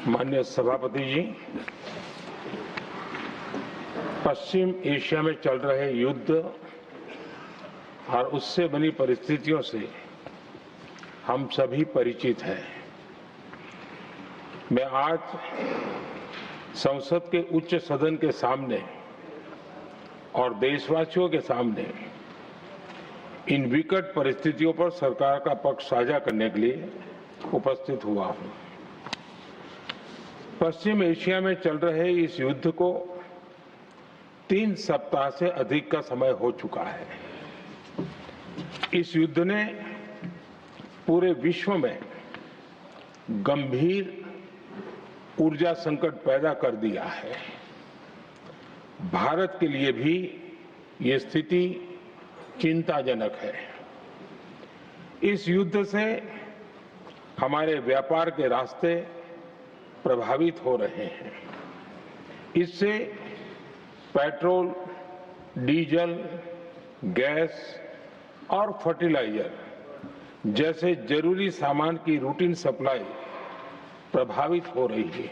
माननीय सभापति जी, पश्चिम एशिया में चल रहे युद्ध और उससे बनी परिस्थितियों से हम सभी परिचित हैं। मैं आज संसद के उच्च सदन के सामने और देशवासियों के सामने इन विकट परिस्थितियों पर सरकार का पक्ष साझा करने के लिए उपस्थित हुआ हूं। पश्चिम एशिया में चल रहे इस युद्ध को 3 सप्ताह से अधिक का समय हो चुका है। इस युद्ध ने पूरे विश्व में गंभीर ऊर्जा संकट पैदा कर दिया है। भारत के लिए भी ये स्थिति चिंताजनक है। इस युद्ध से हमारे व्यापार के रास्ते प्रभावित हो रहे हैं। इससे पेट्रोल, डीजल, गैस और फर्टिलाइजर जैसे जरूरी सामान की रूटीन सप्लाई प्रभावित हो रही है।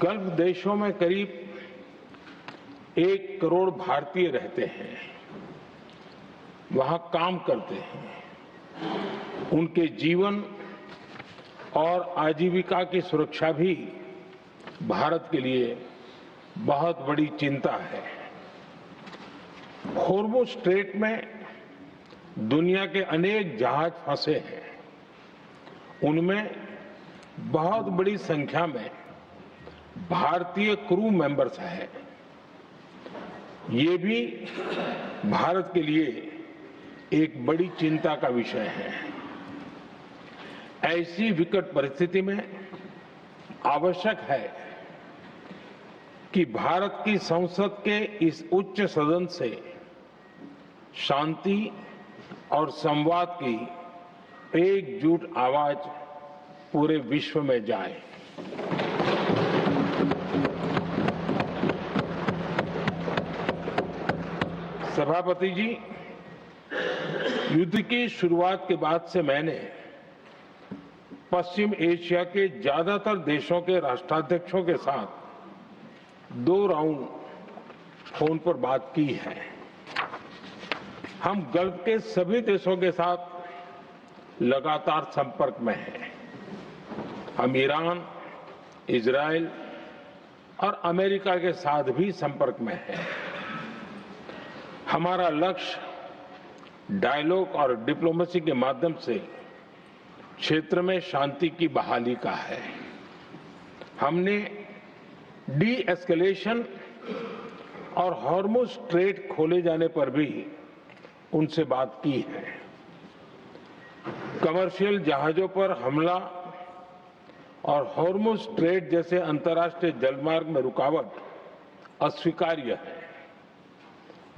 गल्फ देशों में करीब 1 करोड़ भारतीय रहते हैं, वहां काम करते हैं। उनके जीवन और आजीविका की सुरक्षा भी भारत के लिए बहुत बड़ी चिंता है। हॉर्मुज़ स्ट्रेट में दुनिया के अनेक जहाज फंसे हैं। उनमें बहुत बड़ी संख्या में भारतीय क्रू मेंबर्स हैं। ये भी भारत के लिए एक बड़ी चिंता का विषय है। ऐसी विकट परिस्थिति में आवश्यक है कि भारत की संसद के इस उच्च सदन से शांति और संवाद की एकजुट आवाज पूरे विश्व में जाए। सभापति जी, युद्ध की शुरुआत के बाद से मैंने पश्चिम एशिया के ज्यादातर देशों के राष्ट्राध्यक्षों के साथ 2 राउंड फोन पर बात की है। हम गल्फ के सभी देशों के साथ लगातार संपर्क में हैं। हम ईरान, इजराइल और अमेरिका के साथ भी संपर्क में हैं। हमारा लक्ष्य डायलॉग और डिप्लोमेसी के माध्यम से क्षेत्र में शांति की बहाली का है। हमने डी एस्केलेशन और हॉर्मुज़ स्ट्रेट खोले जाने पर भी उनसे बात की है। कमर्शियल जहाजों पर हमला और हॉर्मुज़ स्ट्रेट जैसे अंतर्राष्ट्रीय जलमार्ग में रुकावट अस्वीकार्य है।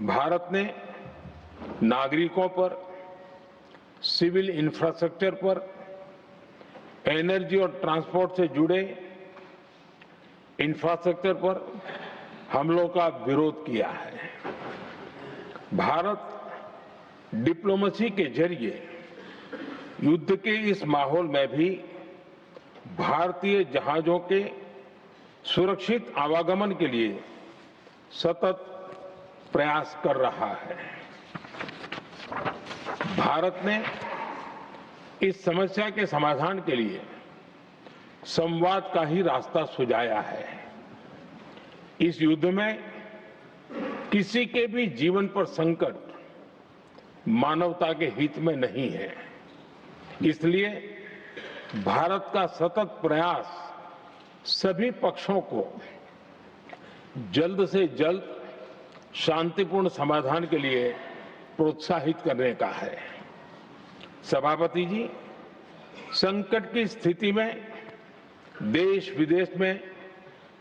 भारत ने नागरिकों पर, सिविल इंफ्रास्ट्रक्चर पर, एनर्जी और ट्रांसपोर्ट से जुड़े इंफ्रास्ट्रक्चर पर हमलों का विरोध किया है। भारत डिप्लोमेसी के जरिए युद्ध के इस माहौल में भी भारतीय जहाजों के सुरक्षित आवागमन के लिए सतत प्रयास कर रहा है। भारत ने इस समस्या के समाधान के लिए संवाद का ही रास्ता सुझाया है। इस युद्ध में किसी के भी जीवन पर संकट मानवता के हित में नहीं है। इसलिए भारत का सतत प्रयास सभी पक्षों को जल्द से जल्द शांतिपूर्ण समाधान के लिए प्रोत्साहित करने का है। सभापति जी, संकट की स्थिति में देश विदेश में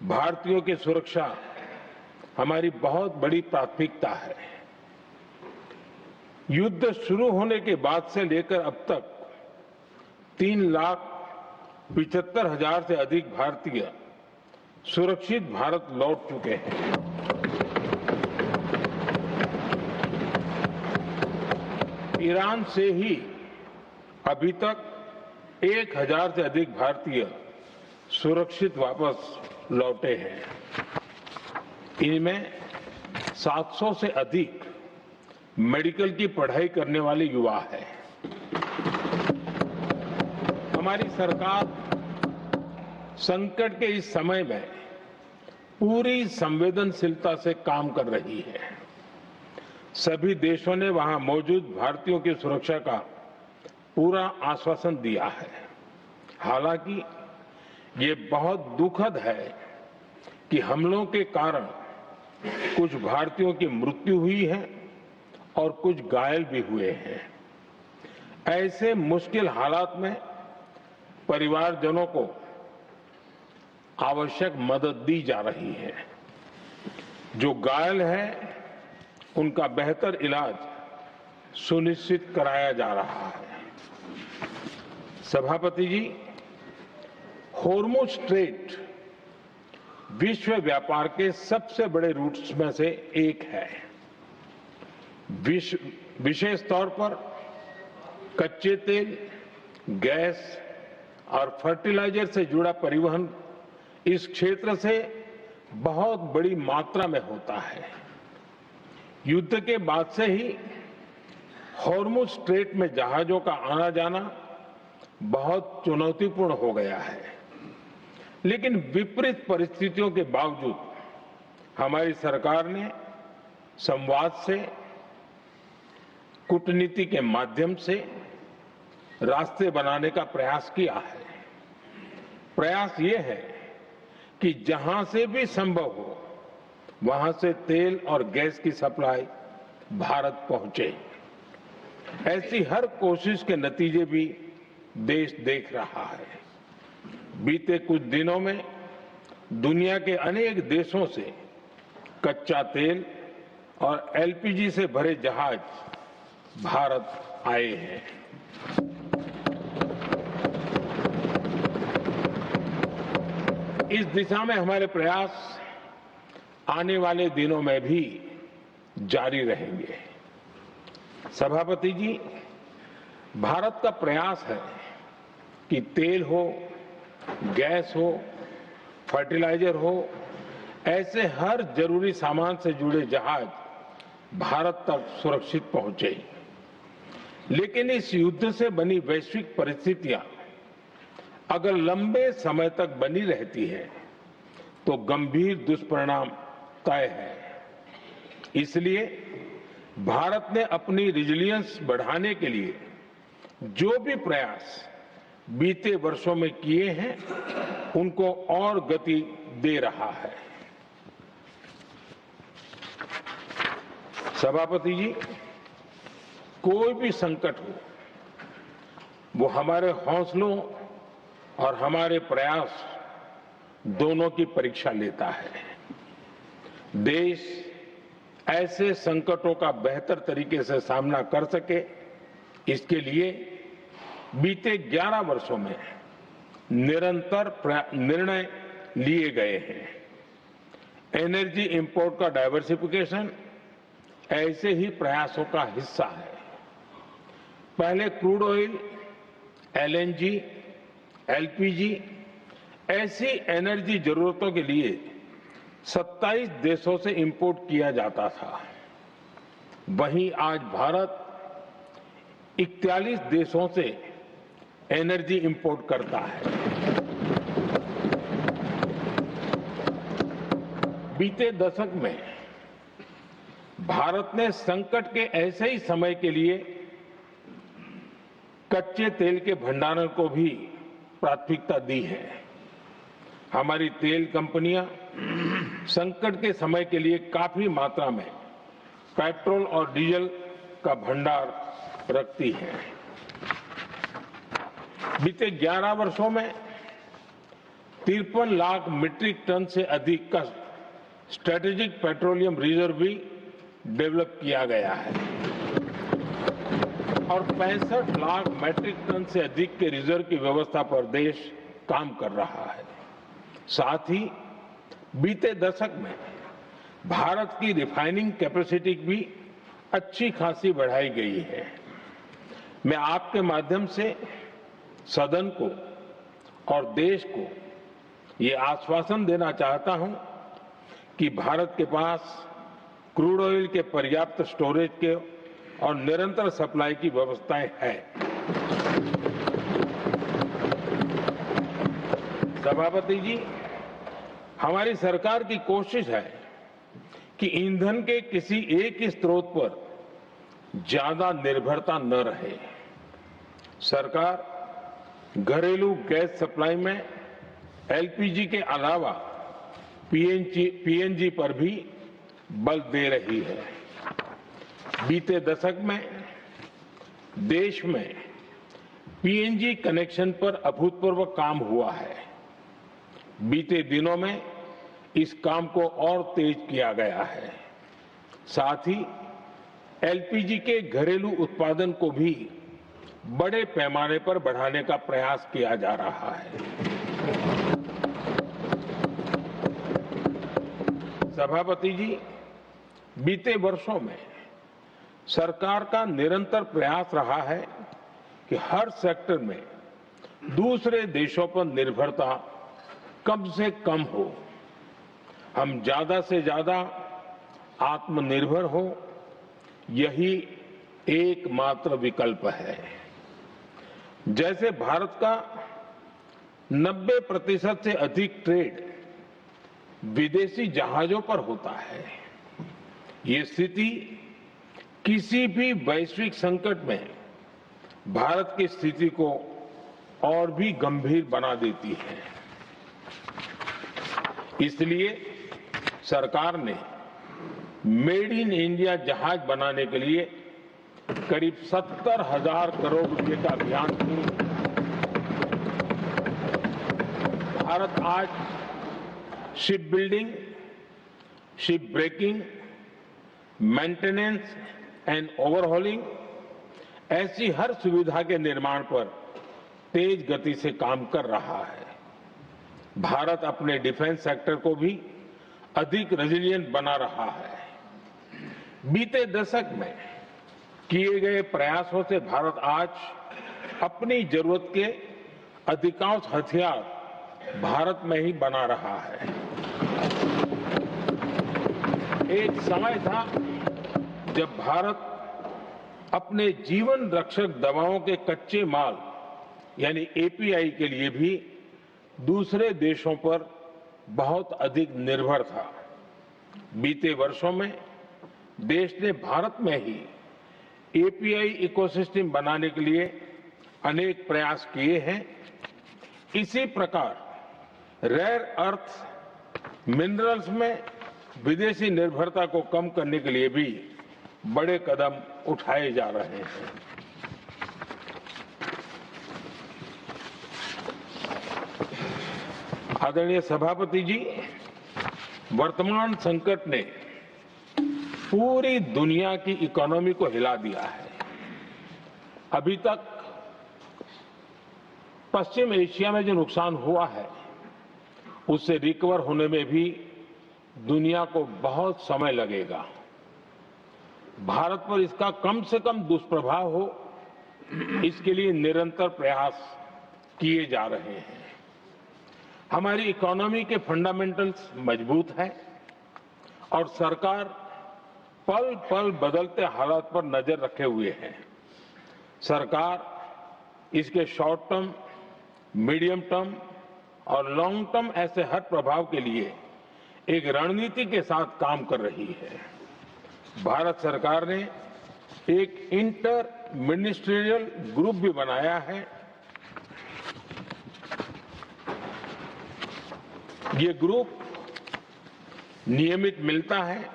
भारतीयों की सुरक्षा हमारी बहुत बड़ी प्राथमिकता है। युद्ध शुरू होने के बाद से लेकर अब तक 3,75,000 से अधिक भारतीय सुरक्षित भारत लौट चुके हैं। ईरान से ही अभी तक 1000 से अधिक भारतीय सुरक्षित वापस लौटे हैं। इनमें 700 से अधिक मेडिकल की पढ़ाई करने वाले युवा हैं। हमारी सरकार संकट के इस समय में पूरी संवेदनशीलता से काम कर रही है। सभी देशों ने वहां मौजूद भारतीयों की सुरक्षा का पूरा आश्वासन दिया है। हालांकि ये बहुत दुखद है कि हमलों के कारण कुछ भारतीयों की मृत्यु हुई है और कुछ घायल भी हुए हैं। ऐसे मुश्किल हालात में परिवारजनों को आवश्यक मदद दी जा रही है। जो घायल हैं, उनका बेहतर इलाज सुनिश्चित कराया जा रहा है। सभापति जी, हॉर्मुज स्ट्रेट विश्व व्यापार के सबसे बड़े रूट्स में से एक है। विशेष तौर पर कच्चे तेल, गैस और फर्टिलाइजर से जुड़ा परिवहन इस क्षेत्र से बहुत बड़ी मात्रा में होता है। युद्ध के बाद से ही हॉर्मुज स्ट्रेट में जहाजों का आना जाना बहुत चुनौतीपूर्ण हो गया है। लेकिन विपरीत परिस्थितियों के बावजूद हमारी सरकार ने संवाद से, कूटनीति के माध्यम से रास्ते बनाने का प्रयास किया है। प्रयास ये है कि जहां से भी संभव हो वहां से तेल और गैस की सप्लाई भारत पहुंचे। ऐसी हर कोशिश के नतीजे भी देश देख रहा है। बीते कुछ दिनों में दुनिया के अनेक देशों से कच्चा तेल और एलपीजी से भरे जहाज भारत आए हैं। इस दिशा में हमारे प्रयास आने वाले दिनों में भी जारी रहेंगे। सभापति जी, भारत का प्रयास है कि तेल हो, गैस हो, फर्टिलाइजर हो, ऐसे हर जरूरी सामान से जुड़े जहाज भारत तक सुरक्षित पहुंचे। लेकिन इस युद्ध से बनी वैश्विक परिस्थितियां अगर लंबे समय तक बनी रहती है तो गंभीर दुष्परिणाम तय है। इसलिए भारत ने अपनी रेजिलियंस बढ़ाने के लिए जो भी प्रयास बीते वर्षों में किए हैं, उनको और गति दे रहा है। सभापति जी, कोई भी संकट हो, वो हमारे हौसलों और हमारे प्रयास दोनों की परीक्षा लेता है। देश ऐसे संकटों का बेहतर तरीके से सामना कर सके, इसके लिए बीते 11 वर्षों में निरंतर निर्णय लिए गए हैं। एनर्जी इंपोर्ट का डाइवर्सिफिकेशन ऐसे ही प्रयासों का हिस्सा है। पहले क्रूड ऑयल, एलएनजी, एलपीजी ऐसी एनर्जी जरूरतों के लिए 27 देशों से इंपोर्ट किया जाता था। वहीं आज भारत 41 देशों से एनर्जी इंपोर्ट करता है। बीते दशक में भारत ने संकट के ऐसे ही समय के लिए कच्चे तेल के भंडारण को भी प्राथमिकता दी है। हमारी तेल कंपनियां संकट के समय के लिए काफी मात्रा में पेट्रोल और डीजल का भंडार रखती हैं। बीते 11 वर्षों में 53 लाख मीट्रिक टन से अधिक का स्ट्रेटेजिक पेट्रोलियम रिजर्व भी डेवलप किया गया है और 65 लाख मीट्रिक टन से अधिक के रिजर्व की व्यवस्था पर देश काम कर रहा है। साथ ही बीते दशक में भारत की रिफाइनिंग कैपेसिटी भी अच्छी खासी बढ़ाई गई है। मैं आपके माध्यम से सदन को और देश को ये आश्वासन देना चाहता हूं कि भारत के पास क्रूड ऑयल के पर्याप्त स्टोरेज के और निरंतर सप्लाई की व्यवस्थाएं हैं। सभापति जी, हमारी सरकार की कोशिश है कि ईंधन के किसी एक ही स्रोत पर ज्यादा निर्भरता न रहे। सरकार घरेलू गैस सप्लाई में एलपीजी के अलावा पीएनजी पर भी बल दे रही है। बीते दशक में देश में पीएनजी कनेक्शन पर अभूतपूर्व काम हुआ है। बीते दिनों में इस काम को और तेज किया गया है। साथ ही एलपीजी के घरेलू उत्पादन को भी बड़े पैमाने पर बढ़ाने का प्रयास किया जा रहा है। सभापति जी, बीते वर्षों में सरकार का निरंतर प्रयास रहा है कि हर सेक्टर में दूसरे देशों पर निर्भरता कम से कम हो। हम ज्यादा से ज्यादा आत्मनिर्भर हो, यही एकमात्र विकल्प है। जैसे भारत का 90% से अधिक ट्रेड विदेशी जहाजों पर होता है। ये स्थिति किसी भी वैश्विक संकट में भारत की स्थिति को और भी गंभीर बना देती है। इसलिए सरकार ने मेड इन इंडिया जहाज बनाने के लिए करीब 70,000 करोड़ रुपए का अभियान शुरू किया। भारत आज ship building, ship breaking, maintenance and overhauling ऐसी हर सुविधा के निर्माण पर तेज गति से काम कर रहा है। भारत अपने डिफेंस सेक्टर को भी अधिक रेजिलिएंट बना रहा है। बीते दशक में किए गए प्रयासों से भारत आज अपनी जरूरत के अधिकांश हथियार भारत में ही बना रहा है। एक समय था जब भारत अपने जीवन रक्षक दवाओं के कच्चे माल यानी एपीआई के लिए भी दूसरे देशों पर बहुत अधिक निर्भर था। बीते वर्षों में देश ने भारत में ही एपीआई इकोसिस्टम बनाने के लिए अनेक प्रयास किए हैं। इसी प्रकार रेयर अर्थ मिनरल्स में विदेशी निर्भरता को कम करने के लिए भी बड़े कदम उठाए जा रहे हैं। आदरणीय सभापति जी, वर्तमान संकट ने पूरी दुनिया की इकोनॉमी को हिला दिया है। अभी तक पश्चिम एशिया में जो नुकसान हुआ है उससे रिकवर होने में भी दुनिया को बहुत समय लगेगा। भारत पर इसका कम से कम दुष्प्रभाव हो, इसके लिए निरंतर प्रयास किए जा रहे हैं। हमारी इकोनॉमी के फंडामेंटल्स मजबूत हैं और सरकार पल पल बदलते हालात पर नजर रखे हुए है। सरकार इसके शॉर्ट टर्म, मीडियम टर्म और लॉन्ग टर्म ऐसे हर प्रभाव के लिए एक रणनीति के साथ काम कर रही है। भारत सरकार ने एक इंटर मिनिस्ट्रियल ग्रुप भी बनाया है। ये ग्रुप नियमित मिलता है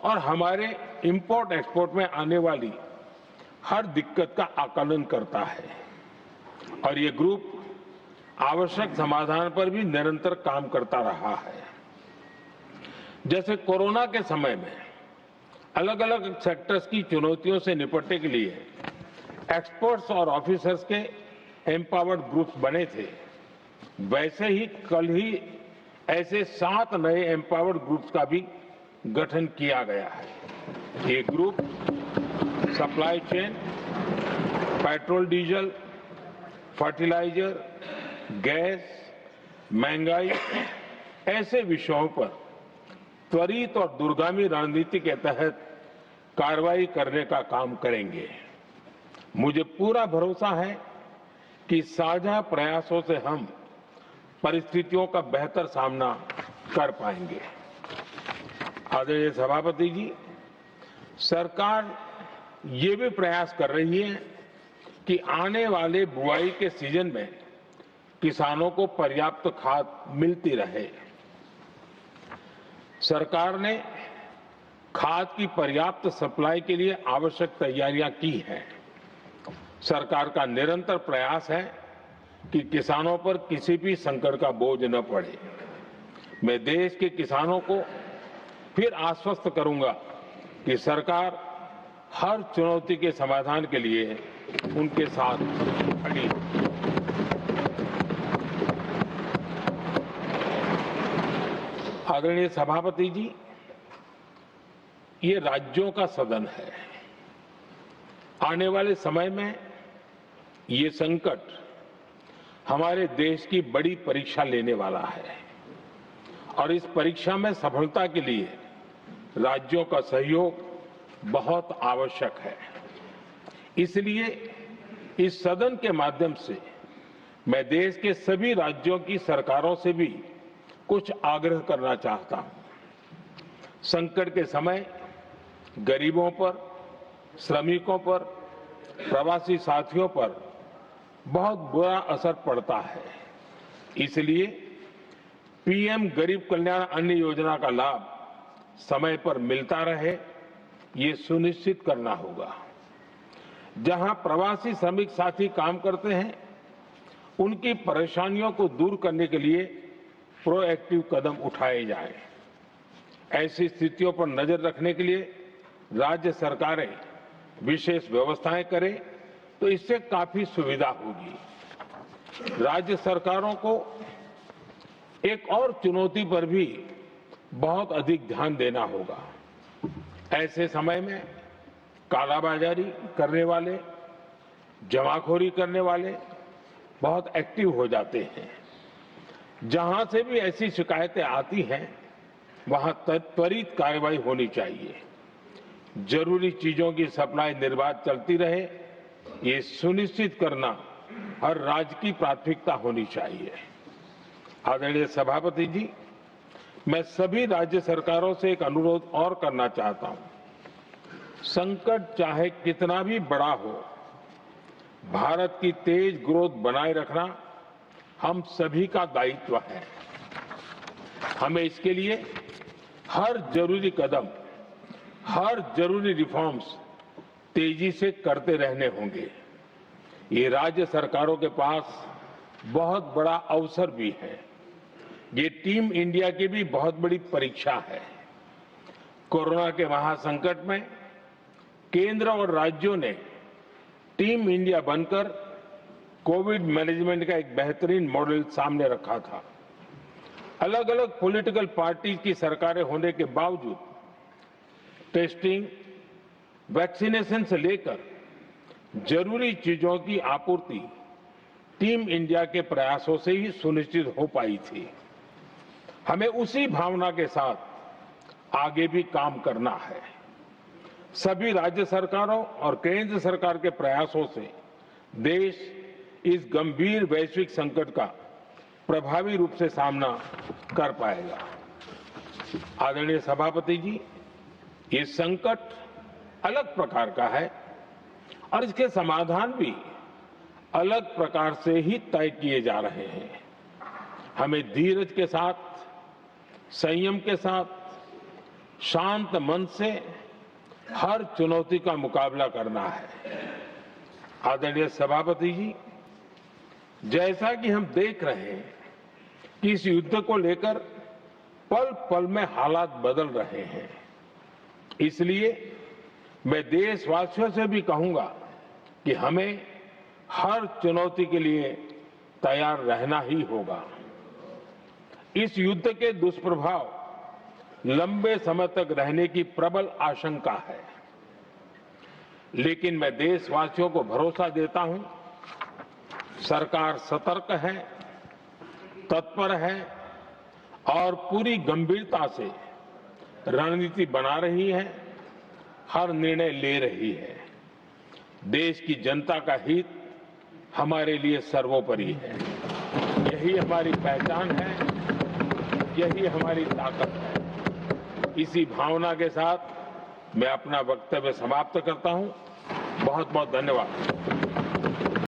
और हमारे इंपोर्ट एक्सपोर्ट में आने वाली हर दिक्कत का आकलन करता है और ये ग्रुप आवश्यक समाधान पर भी निरंतर काम करता रहा है। जैसे कोरोना के समय में अलग अलग सेक्टर्स की चुनौतियों से निपटने के लिए एक्सपर्ट्स और ऑफिसर्स के एम्पावर्ड ग्रुप्स बने थे, वैसे ही कल ही ऐसे 7 नए एम्पावर्ड ग्रुप्स का भी गठन किया गया है। ये group supply chain, petrol diesel, fertiliser, gas, महंगाई ऐसे विषयों पर त्वरित और दूरगामी रणनीति के तहत कार्रवाई करने का काम करेंगे। मुझे पूरा भरोसा है कि साझा प्रयासों से हम परिस्थितियों का बेहतर सामना कर पाएंगे। आदरणीय सभापति जी, सरकार ये भी प्रयास कर रही है कि आने वाले बुआई के सीजन में किसानों को पर्याप्त खाद मिलती रहे। सरकार ने खाद की पर्याप्त सप्लाई के लिए आवश्यक तैयारियां की हैं। सरकार का निरंतर प्रयास है कि किसानों पर किसी भी संकट का बोझ न पड़े। मैं देश के किसानों को फिर आश्वस्त करूंगा कि सरकार हर चुनौती के समाधान के लिए उनके साथ खड़ी है। आदरणीय सभापति जी, ये राज्यों का सदन है। आने वाले समय में ये संकट हमारे देश की बड़ी परीक्षा लेने वाला है और इस परीक्षा में सफलता के लिए राज्यों का सहयोग बहुत आवश्यक है। इसलिए इस सदन के माध्यम से मैं देश के सभी राज्यों की सरकारों से भी कुछ आग्रह करना चाहता हूं। संकट के समय गरीबों पर, श्रमिकों पर, प्रवासी साथियों पर बहुत बुरा असर पड़ता है। इसलिए पीएम गरीब कल्याण अन्न योजना का लाभ समय पर मिलता रहे, ये सुनिश्चित करना होगा। जहां प्रवासी श्रमिक साथी काम करते हैं, उनकी परेशानियों को दूर करने के लिए प्रोएक्टिव कदम उठाए जाएं। ऐसी स्थितियों पर नजर रखने के लिए राज्य सरकारें विशेष व्यवस्थाएं करें तो इससे काफी सुविधा होगी। राज्य सरकारों को एक और चुनौती पर भी बहुत अधिक ध्यान देना होगा। ऐसे समय में कालाबाजारी करने वाले, जमाखोरी करने वाले बहुत एक्टिव हो जाते हैं। जहां से भी ऐसी शिकायतें आती हैं, वहां त्वरित कार्रवाई होनी चाहिए। जरूरी चीजों की सप्लाई निर्बाध चलती रहे, ये सुनिश्चित करना हर राज्य की प्राथमिकता होनी चाहिए। आदरणीय सभापति जी, मैं सभी राज्य सरकारों से एक अनुरोध और करना चाहता हूं। संकट चाहे कितना भी बड़ा हो, भारत की तेज ग्रोथ बनाए रखना हम सभी का दायित्व है। हमें इसके लिए हर जरूरी कदम, हर जरूरी रिफॉर्म्स तेजी से करते रहने होंगे। ये राज्य सरकारों के पास बहुत बड़ा अवसर भी है। ये टीम इंडिया की भी बहुत बड़ी परीक्षा है। कोरोना के महासंकट में केंद्र और राज्यों ने टीम इंडिया बनकर कोविड मैनेजमेंट का एक बेहतरीन मॉडल सामने रखा था। अलग अलग पॉलिटिकल पार्टी की सरकारें होने के बावजूद टेस्टिंग, वैक्सीनेशन से लेकर जरूरी चीजों की आपूर्ति टीम इंडिया के प्रयासों से ही सुनिश्चित हो पाई थी। हमें उसी भावना के साथ आगे भी काम करना है। सभी राज्य सरकारों और केंद्र सरकार के प्रयासों से देश इस गंभीर वैश्विक संकट का प्रभावी रूप से सामना कर पाएगा। आदरणीय सभापति जी, ये संकट अलग प्रकार का है और इसके समाधान भी अलग प्रकार से ही तय किए जा रहे हैं। हमें धीरज के साथ, संयम के साथ, शांत मन से हर चुनौती का मुकाबला करना है। आदरणीय सभापति जी, जैसा कि हम देख रहे हैं कि इस युद्ध को लेकर पल पल में हालात बदल रहे हैं, इसलिए मैं देशवासियों से भी कहूंगा कि हमें हर चुनौती के लिए तैयार रहना ही होगा। इस युद्ध के दुष्प्रभाव लंबे समय तक रहने की प्रबल आशंका है, लेकिन मैं देशवासियों को भरोसा देता हूं सरकार सतर्क है, तत्पर है और पूरी गंभीरता से रणनीति बना रही है, हर निर्णय ले रही है। देश की जनता का हित हमारे लिए सर्वोपरि है। यही हमारी पहचान है, यही हमारी ताकत है। इसी भावना के साथ मैं अपना वक्तव्य समाप्त करता हूं। बहुत बहुत धन्यवाद।